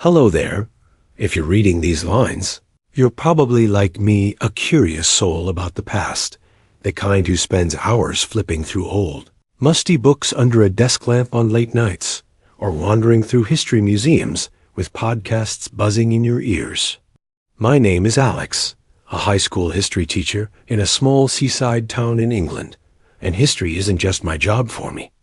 Hello there. If you're reading these lines, you're probably like me, a curious soul about the past, the kind who spends hours flipping through old, musty books under a desk lamp on late nights, or wandering through history museums with podcasts buzzing in your ears. My name is Alex, a high school history teacher in a small seaside town in England, and history isn't just my job for me.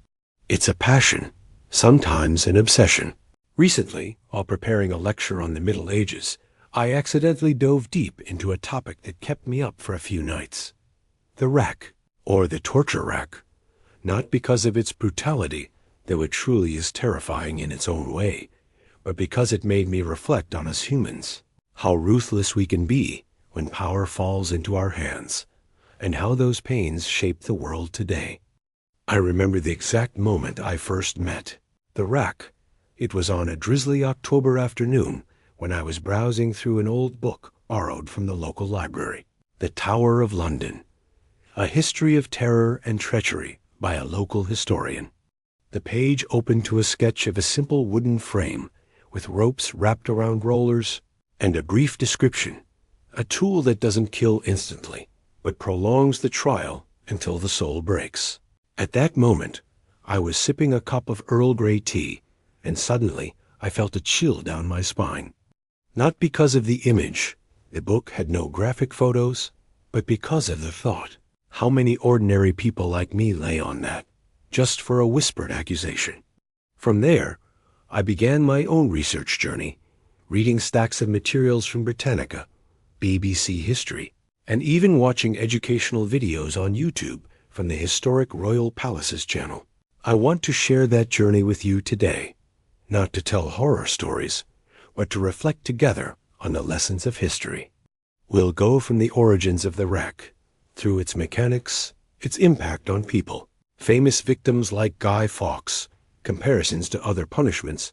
It's a passion, sometimes an obsession. Recently, while preparing a lecture on the Middle Ages, I accidentally dove deep into a topic that kept me up for a few nights. The rack, or the torture rack. Not because of its brutality, though it truly is terrifying in its own way, but because it made me reflect on us humans, how ruthless we can be when power falls into our hands, and how those pains shape the world today. I remember the exact moment I first met the rack. It was on a drizzly October afternoon when I was browsing through an old book borrowed from the local library, The Tower of London, A History of Terror and Treachery by a local historian. The page opened to a sketch of a simple wooden frame with ropes wrapped around rollers and a brief description, a tool that doesn't kill instantly, but prolongs the trial until the soul breaks. At that moment, I was sipping a cup of Earl Grey tea, and suddenly I felt a chill down my spine. Not because of the image, the book had no graphic photos, but because of the thought. How many ordinary people like me lay on that, just for a whispered accusation? From there, I began my own research journey, reading stacks of materials from Britannica, BBC History, and even watching educational videos on YouTube from the Historic Royal Palaces channel. I want to share that journey with you today. Not to tell horror stories, but to reflect together on the lessons of history. We'll go from the origins of the rack, through its mechanics, its impact on people, famous victims like Guy Fawkes, comparisons to other punishments,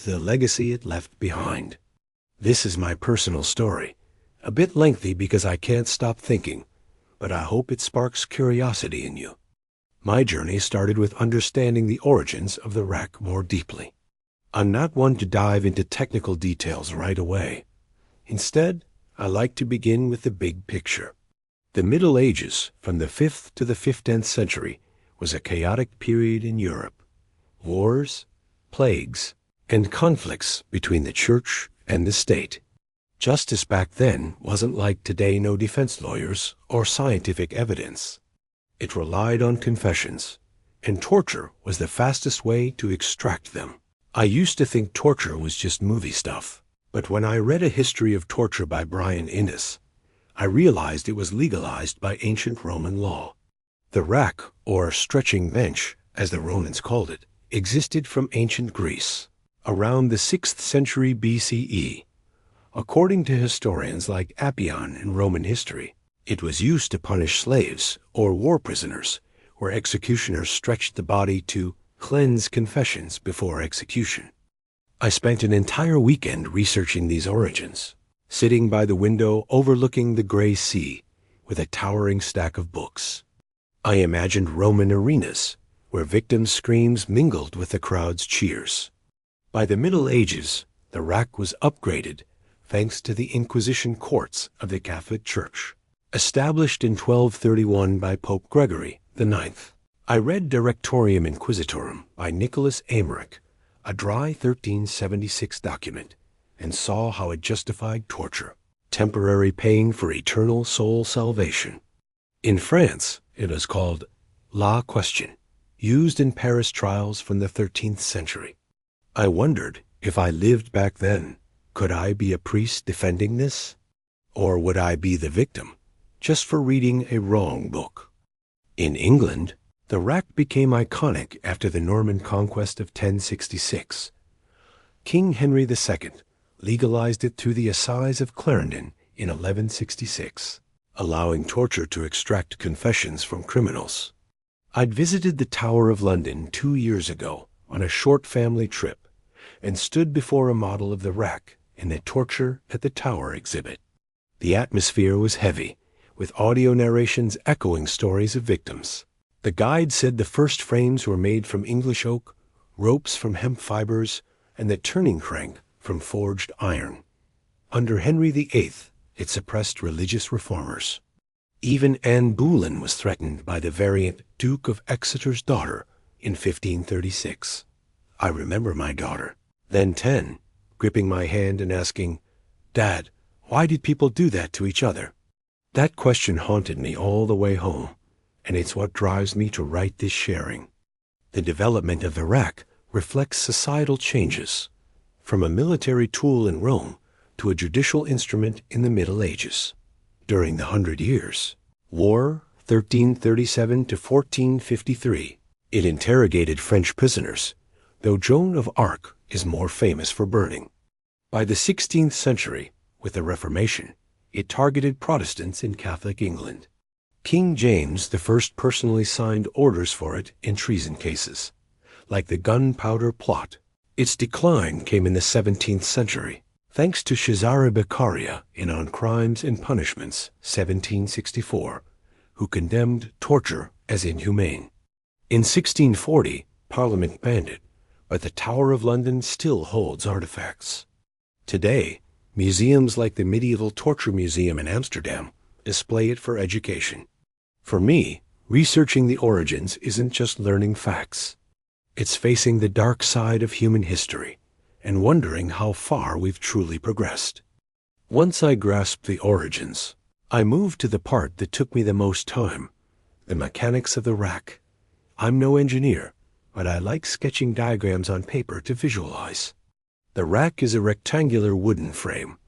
the legacy it left behind. This is my personal story, a bit lengthy because I can't stop thinking, but I hope it sparks curiosity in you. My journey started with understanding the origins of the rack more deeply. I'm not one to dive into technical details right away. Instead, I like to begin with the big picture. The Middle Ages, from the 5th to the 15th century, was a chaotic period in Europe. Wars, plagues, and conflicts between the church and the state. Justice back then wasn't like today, no defense lawyers or scientific evidence. It relied on confessions, and torture was the fastest way to extract them. I used to think torture was just movie stuff, but when I read A History of Torture by Brian Innes, I realized it was legalized by ancient Roman law. The rack, or stretching bench, as the Romans called it, existed from ancient Greece, around the 6th century BCE. According to historians like Appian in Roman history, it was used to punish slaves or war prisoners, where executioners stretched the body to cleanse confessions before execution. I spent an entire weekend researching these origins, sitting by the window overlooking the gray sea with a towering stack of books. I imagined Roman arenas, where victims' screams mingled with the crowd's cheers. By the Middle Ages, the rack was upgraded thanks to the Inquisition courts of the Catholic Church, established in 1231 by Pope Gregory IX. I read Directorium Inquisitorum by Nicholas Aymeric, a dry 1376 document, and saw how it justified torture, temporary pain for eternal soul salvation. In France, it is called La Question, used in Paris trials from the 13th century. I wondered, if I lived back then, could I be a priest defending this? Or would I be the victim, just for reading a wrong book? In England, the rack became iconic after the Norman conquest of 1066. King Henry II legalized it through the Assize of Clarendon in 1166, allowing torture to extract confessions from criminals. I'd visited the Tower of London 2 years ago on a short family trip and stood before a model of the rack in the Torture at the Tower exhibit. The atmosphere was heavy, with audio narrations echoing stories of victims. The guide said the first frames were made from English oak, ropes from hemp fibers, and the turning crank from forged iron. Under Henry VIII, it suppressed religious reformers. Even Anne Boleyn was threatened by the variant Duke of Exeter's daughter in 1536. I remember my daughter, then 10, gripping my hand and asking, "Dad, why did people do that to each other?" That question haunted me all the way home, and it's what drives me to write this sharing. The development of the rack reflects societal changes, from a military tool in Rome to a judicial instrument in the Middle Ages. During the 100 Years' War, 1337 to 1453, it interrogated French prisoners, though Joan of Arc is more famous for burning. By the 16th century, with the Reformation, it targeted Protestants in Catholic England. King James I personally signed orders for it in treason cases, like the Gunpowder Plot. Its decline came in the 17th century, thanks to Cesare Beccaria in On Crimes and Punishments, 1764, who condemned torture as inhumane. In 1640, Parliament banned it, but the Tower of London still holds artifacts. Today, museums like the Medieval Torture Museum in Amsterdam display it for education. For me, researching the origins isn't just learning facts. It's facing the dark side of human history and wondering how far we've truly progressed. Once I grasped the origins, I moved to the part that took me the most time, the mechanics of the rack. I'm no engineer, but I like sketching diagrams on paper to visualize. The rack is a rectangular wooden frame,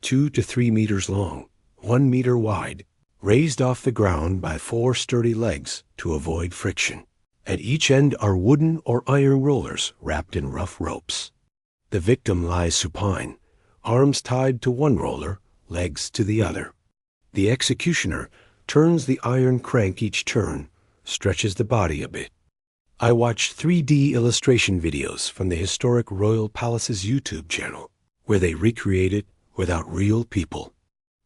2 to 3 meters long, 1 meter wide, raised off the ground by 4 sturdy legs to avoid friction. At each end are wooden or iron rollers wrapped in rough ropes. The victim lies supine, arms tied to one roller, legs to the other. The executioner turns the iron crank each turn, stretches the body a bit. I watched 3D illustration videos from the historic Royal Palace's YouTube channel, where they recreate it without real people.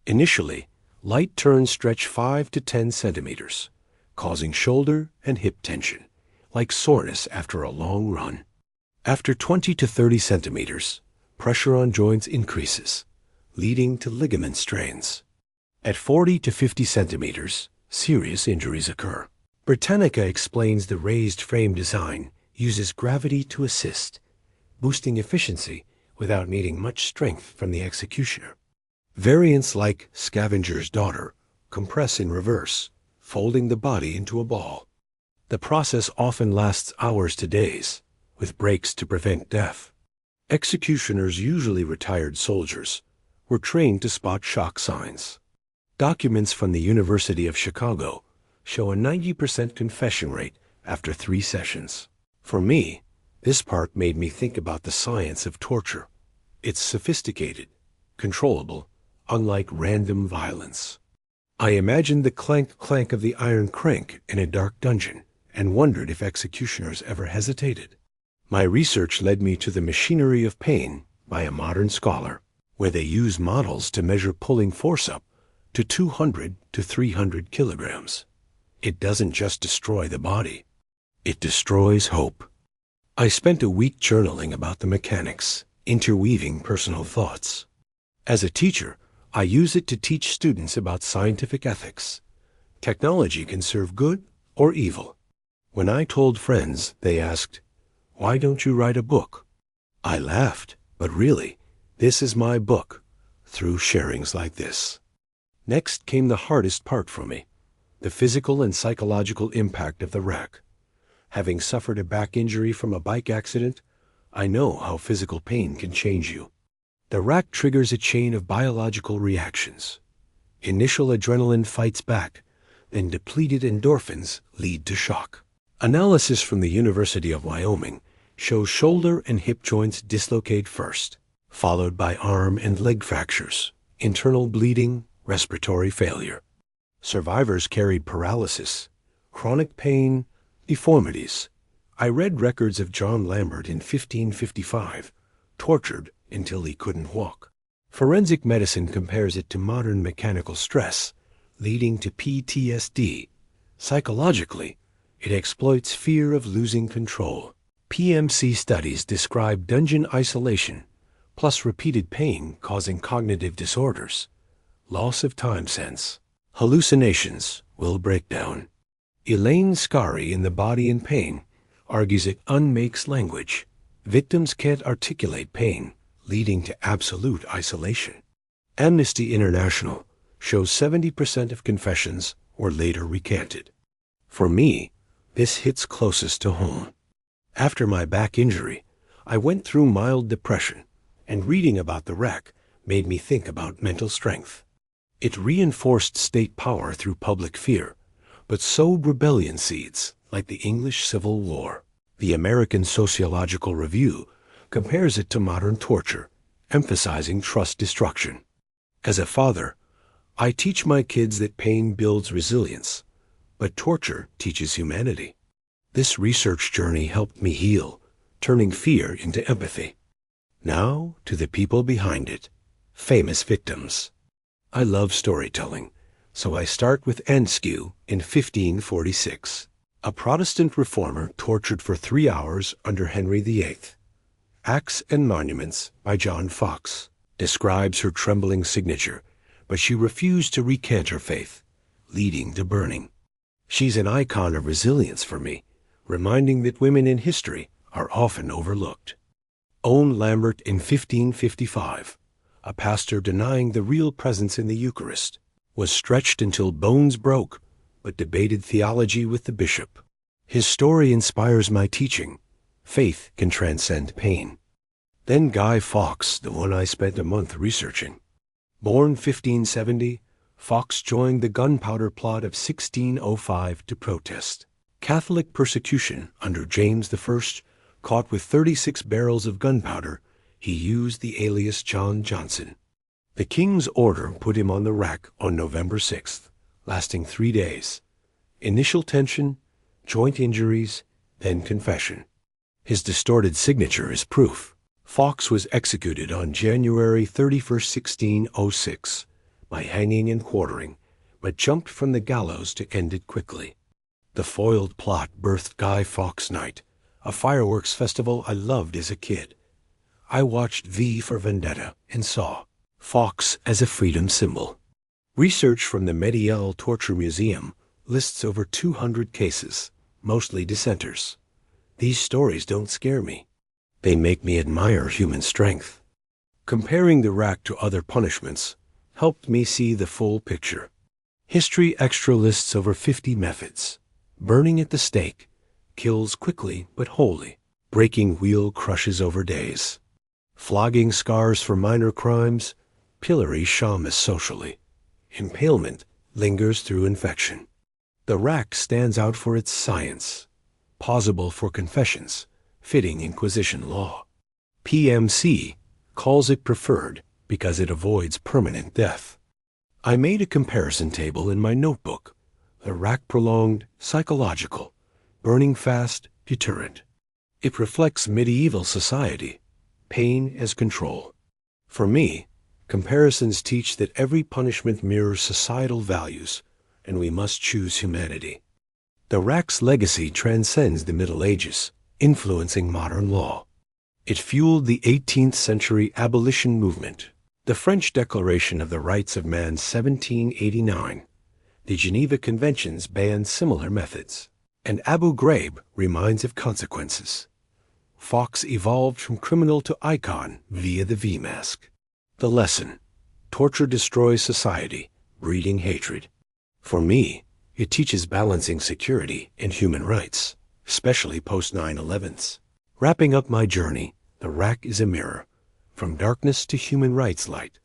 Initially, light turns stretch 5 to 10 centimeters, causing shoulder and hip tension, like soreness after a long run. After 20 to 30 centimeters, pressure on joints increases, leading to ligament strains. At 40 to 50 centimeters, serious injuries occur. Britannica explains the raised frame design uses gravity to assist, boosting efficiency without needing much strength from the executioner. Variants like Scavenger's Daughter compress in reverse, folding the body into a ball. The process often lasts hours to days, with breaks to prevent death. Executioners, usually retired soldiers, were trained to spot shock signs. Documents from the University of Chicago show a 90% confession rate after 3 sessions. For me, this part made me think about the science of torture. It's sophisticated, controllable, unlike random violence. I imagined the clank-clank of the iron crank in a dark dungeon and wondered if executioners ever hesitated. My research led me to The Machinery of Pain by a modern scholar, where they use models to measure pulling force up to 200 to 300 kilograms. It doesn't just destroy the body, it destroys hope. I spent a week journaling about the mechanics, interweaving personal thoughts. As a teacher, I use it to teach students about scientific ethics. Technology can serve good or evil. When I told friends, they asked, "Why don't you write a book?" I laughed, but really, this is my book, through sharings like this. Next came the hardest part for me, the physical and psychological impact of the rack. Having suffered a back injury from a bike accident, I know how physical pain can change you. The rack triggers a chain of biological reactions. Initial adrenaline fights back, then depleted endorphins lead to shock. Analysis from the University of Wyoming shows shoulder and hip joints dislocate first, followed by arm and leg fractures, internal bleeding, respiratory failure. Survivors carried paralysis, chronic pain, deformities. I read records of John Lambert in 1555, tortured until he couldn't walk. Forensic medicine compares it to modern mechanical stress, leading to PTSD. Psychologically, it exploits fear of losing control. PMC studies describe dungeon isolation, plus repeated pain causing cognitive disorders, loss of time sense, hallucinations, will breakdown. Elaine Scarry in The Body in Pain argues it unmakes language. Victims can't articulate pain, leading to absolute isolation. Amnesty International shows 70% of confessions were later recanted. For me, this hits closest to home. After my back injury, I went through mild depression, and reading about the wreck made me think about mental strength. It reinforced state power through public fear, but sowed rebellion seeds like the English Civil War. The American Sociological Review compares it to modern torture, emphasizing trust destruction. As a father, I teach my kids that pain builds resilience, but torture teaches humanity. This research journey helped me heal, turning fear into empathy. Now to the people behind it, famous victims. I love storytelling, so I start with Askew in 1546, a Protestant reformer tortured for 3 hours under Henry VIII. Acts and Monuments by John Fawkes describes her trembling signature, but she refused to recant her faith, leading to burning. She's an icon of resilience for me, reminding that women in history are often overlooked. Owen Lambert in 1555, a pastor denying the real presence in the Eucharist, was stretched until bones broke, but debated theology with the bishop. His story inspires my teaching. Faith can transcend pain. Then Guy Fawkes, the one I spent a month researching. Born 1570, Fawkes joined the gunpowder plot of 1605 to protest Catholic persecution under James I. Caught with 36 barrels of gunpowder, he used the alias John Johnson. The king's order put him on the rack on November 6th, lasting 3 days. Initial tension, joint injuries, then confession. His distorted signature is proof. Fawkes was executed on January 31st, 1606, by hanging and quartering, but jumped from the gallows to end it quickly. The foiled plot birthed Guy Fawkes Night, a fireworks festival I loved as a kid. I watched V for Vendetta and saw Fawkes as a freedom symbol. Research from the Medial Torture Museum lists over 200 cases, mostly dissenters. These stories don't scare me. They make me admire human strength. Comparing the rack to other punishments helped me see the full picture. History Extra lists over 50 methods. Burning at the stake kills quickly but wholly. Breaking wheel crushes over days. Flogging scars for minor crimes. Pillory shamus socially. Impalement lingers through infection. The rack stands out for its science. Pausable for confessions, fitting Inquisition law. PMC calls it preferred because it avoids permanent death. I made a comparison table in my notebook. The rack prolonged, psychological, burning fast, deterrent. It reflects medieval society, pain as control. For me, comparisons teach that every punishment mirrors societal values, and we must choose humanity. The rack's legacy transcends the Middle Ages, influencing modern law. It fueled the 18th century abolition movement, the French Declaration of the Rights of Man 1789, the Geneva Conventions banned similar methods, and Abu Ghraib reminds of consequences. Fawkes evolved from criminal to icon via the V-mask. The lesson: torture destroys society, breeding hatred. For me, it teaches balancing security and human rights, especially post-9/11s. Wrapping up my journey, the rack is a mirror, from darkness to human rights light.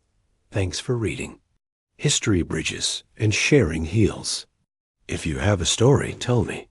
Thanks for reading. History bridges and sharing heals. If you have a story, tell me.